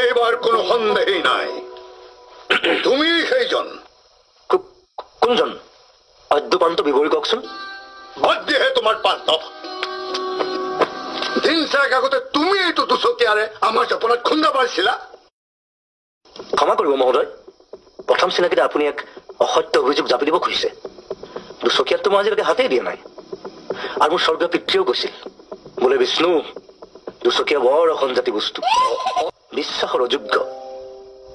এবাৰ কোনো সন্দেহই নাই, তুমি সেইজন। কোনজন? অদ্যপান্ত বিবৰী কওকচোন। বাদ দিয়েহে তোমাৰ পান্তৱ। দিন চাৰেক আগতে তুমি এইটো দুচকীয়াৰে আমাৰ জপনাত খুন্দা মাৰিছিলা। ক্ষমা কৰিব মহোদয়, প্ৰথম চিনাকিতে আপুনি এক অসত্য অভিযোগ জাপি দিব খুজিছে। দুচকীয়াততো মই আজিলৈকে হাতেই দিয়া নাই। আৰু মোৰ স্বৰ্গীয় পিতৃয়েও কৈছিল, বোলে বিষ্ণু, দুচকীয়া বৰ এখন জাতি বস্তু, বিশ্বাসৰ অযোগ্য।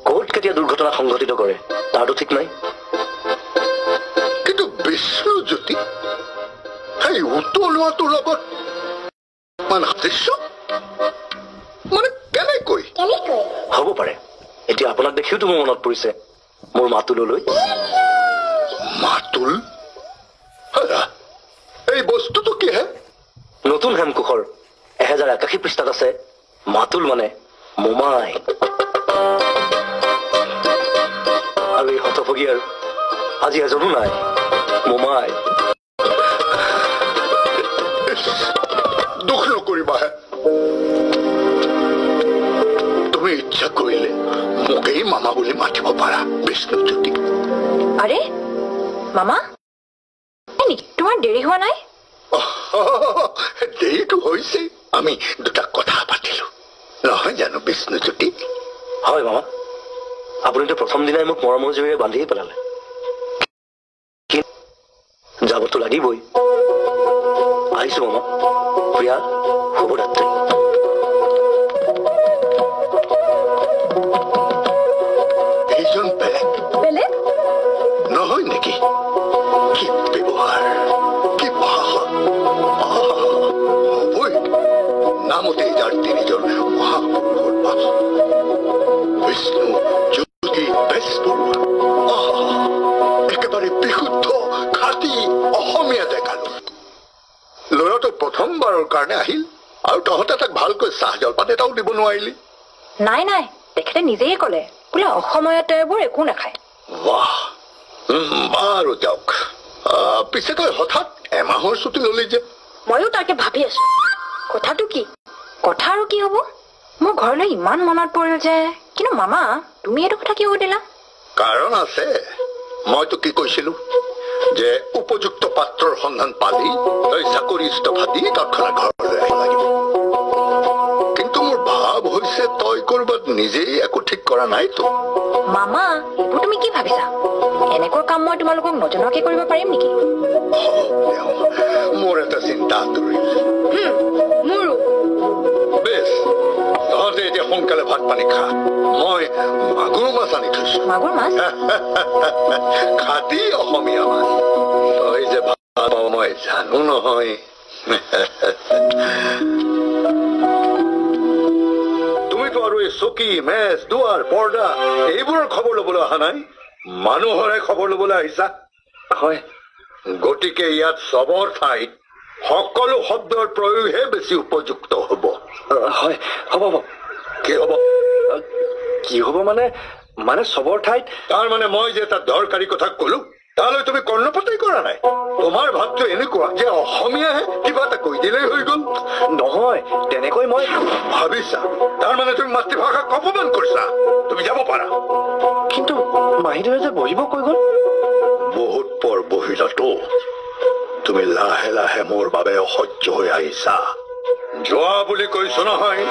ক'ত কেতিয়া দুৰ্ঘটনা সংঘটিত কৰে তাৰতো ঠিক নাই। কিন্তু বিষ্ণুজ্যোতি সেই উতলোৱাটোৰ লগত মানে কেনেকৈ? হ'ব পাৰে। এতিয়া আপোনাক দেখিওতো মোৰ মনত পৰিছে মোৰ মাতুললৈ। মাতুল? এই বস্তুটো কি হে? নতুন হেমকোষৰ 1081 পৃষ্ঠাত আছে মাতুল মানে মোমাই। আৰু এই হতভগীয়াৰ আজি এজনো নাই মোমাই। দুখ নকৰিবাহে, তুমি ইচ্ছা কৰিলে মোকেই মামা বুলি মাতিব পাৰা বিষ্ণুজ্যোতি। আৰে মামা নেকি? তোমাৰ দেৰি হোৱা নাই? দেৰিটো হৈছে, আমি দুটা কথা পাতিলো নহয় জানো বিষ্ণুজ্যোতি? হয় মামা, আপুনিতো প্ৰথম দিনাই মোক মৰমৰ জৰিয়তে বান্ধিয়ে পেলালে। যাবতো লাগিবই। আহিছো মামা। প্ৰিয়া, শুভৰাত্ৰি। এইজন বেলেগ বেলেগ নহয় নেকি? কি ব্যৱহাৰ, কি ভাষা! হ'বই, নামতেই যাৰ তিনিজন মহাপুৰুষৰ বাস। বিষ্ণু জ্যোতি বেজবৰুৱা, একেবাৰে বিশুদ্ধ খাঁটি অসমীয়া দেখালো। ল'ৰাটো প্ৰথমবাৰৰ কাৰণে আহিল আৰু তহঁতে তাক ভালকৈ চাহ জলপান এটাও দিব নোৱাৰিলি। নাই নাই, তেখেতে নিজেই ক'লে বোলে অসমীয়াত এইবোৰ একো নাখায়। বাহ, বাৰু যাওক। পিছে তই হঠাৎ এমাহৰ ছুটি ললি যে? ময়ো তাকে ভাবি আছো, কথাটো কি? কথা আৰু কি হ'ব, মোৰ ঘৰলৈ ইমান মনত পৰিল যে। কিন্তু মামা, তুমি এইটো কথা কিয় সুধিলা? কাৰণ আছে। মইতো কি কৈছিলো যে উপযুক্ত পাত্ৰৰ সন্ধান পালি তই চাকৰি ইস্তফা দি তৎক্ষণাৎ ঘৰলৈ আহিব লাগিব। কিন্তু মোৰ ভাৱ হৈছে তই কৰবাত নিজেই একো ঠিক কৰা নাইতো। মামা, এইবোৰ তুমি কি ভাবিছা? এনেকুৱা কাম মই তোমালোকক নজনোৱাকে কৰিব পাৰিম নেকি? মোৰ এটা চিন্তা আঁতৰিল। মোৰো। বেছ, তহঁতে এতিয়া সোনকালে ভাত পানী খা। মই মাগুৰ মাছ আনি থৈছো। মাগুৰ মাছ? খাটি অসমীয়া মাছ। তই যে ভাল পাৱ মই জানো নহয়। তুমিতো আৰু এই চকী, মেজ, দুৱাৰ, পৰ্দা এইবোৰৰ খবৰ ল'বলৈ অহা নাই, মানুহৰে খবৰ ল'বলৈ আহিছা। হয়। গতিকে ইয়াত চবৰ ঠাইত সকলো শব্দৰ প্ৰয়োগহে বেছি উপযুক্ত হ'ব। হয়, হ'ব হ'ব। কি হ'ব? কি হ'ব মানে চবৰ ঠাইত? তাৰ মানে মই যে এটা দৰকাৰী কথা কলো তালৈ তুমি কৰ্ণপাতেই কৰা নাই। তোমাৰ ভাৱটো এনেকুৱা যে অসমীয়াহে কিবা এটা কৈ দিলেই হৈ গ'ল। নহয়, তেনেকৈ মই ভাবিছা। তাৰ মানে তুমি মাতৃভাষাক অপমান কৰিছা। তুমি যাব পাৰা। কিন্তু মাহীদেৱে যে বহিব কৈ গ'ল। বহুত পৰ বহিলাতো। তুমি লাহে লাহে মোৰ বাবে অসহ্য হৈ আহিছা। যোৱা বুলি কৈছো নহয়।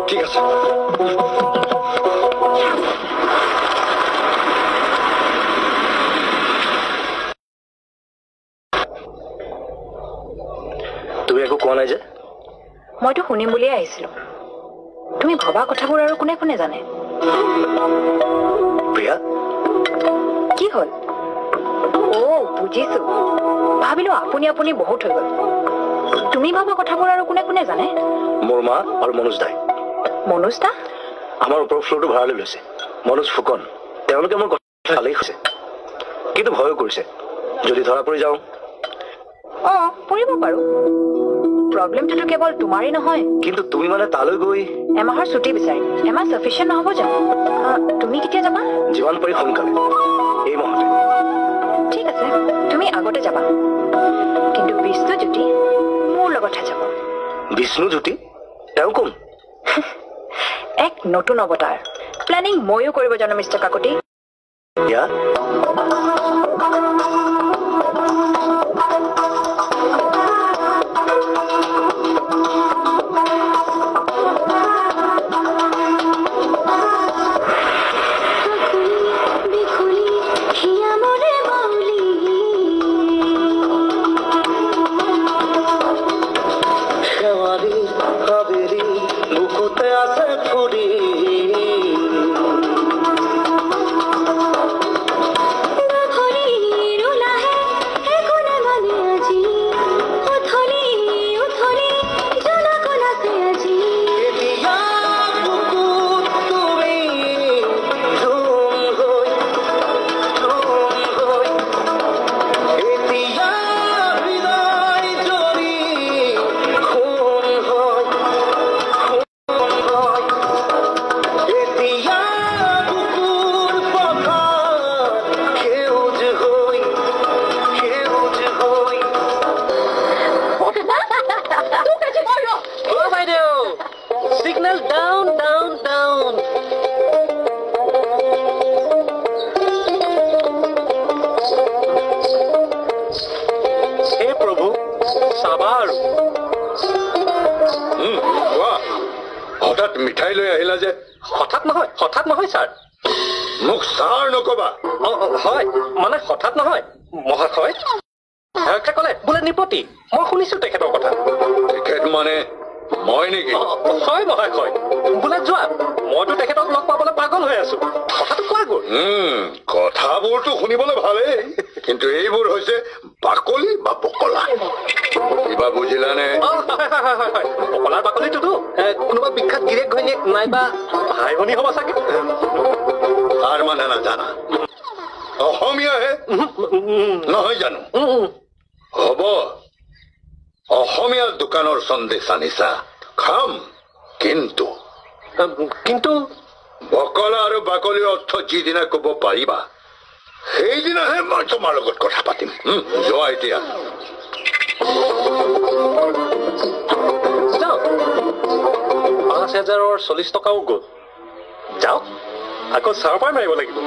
ঠিক আছে। তুমি একো কোৱা নাই যে? মইতো শুনিম বুলিয়ে আহিছিলো। তুমি ভবা কথাবোৰ আৰু কোনে কোনে জানে? প্ৰিয়া, কি হ'ল? বুজিছো। ভাবিলো আপুনি আপুনি বহুত হৈ গ'ল। তুমি ভাবা কথাবোৰ আৰু কোনে কোনে জানে? মোৰ মা আৰু মনোজ দাই। মনোজ দা? আমাৰ ওপৰৰ ফ্লৰটো ভাড়ালৈ লৈছে। মনোজ ফুকন। তেওঁলোকে মোৰ কথা ভালেই হৈছে, কিন্তু ভয়ো কৰিছে যদি ধৰা পৰি যাওঁ। পৰিব পাৰো। প্ৰব্লেমটোতো কেৱল তোমাৰেই নহয়। কিন্তু তুমি মানে তালৈ গৈ এমাহৰ ছুটি বিচাৰিম। এমাহ সাফিচিয়েণ্ট নহ'ব জানো? তুমি কেতিয়া যাবা? যিমান পাৰি সোনকালে, এই মাহতে। ঠিক আছে, তুমি বিষ্ণুজ্যোতি তেওঁ কোন এক নতুন অৱতাৰ প্লেনিং ময়ো কৰিব জানো মিষ্টাৰ কাকতি ইয়া মিঠাই লৈ আহিলা যে হঠাৎ নহয় ছাৰ মোক ছাৰ নকবা হয় মানে হঠাৎ নহয় মহাশয় কলে বোলে নিপতি মই শুনিছো তেখেতৰ কথা তেখেত মানে মই নেকি হয় মহাশয় বোলে যোৱা মইতো তেখেতক লগ পাবলৈ পাগল হৈ আছো কথাটো কোৱা গ'ল কথাবোৰতো শুনিবলৈ ভালেই কিন্তু এইবোৰ হৈছে বাকলি বা পকলা কিবা বুজিলানে পকলাৰ বাকলিটোতো কোনোবা বিখ্যাত গিৰেক ঘৈণীয়েক নাইবা ভাই ভনী হ'ব চাগে তাৰ মানে নাজানা অসমীয়াহে নহয় জানো হ'ব অসমীয়া দোকানৰ সন্দেশ আনিছা খাম কিন্তু বকলা আৰু বাকলিৰ অৰ্থ যিদিনা ক'ব পাৰিবা সেইদিনাহে মই তোমাৰ লগত কথা পাতিম যোৱা এতিয়া 5,040 টকাও গ'ল যাওক আকৌ চাৰ পৰাই মাৰিব লাগিব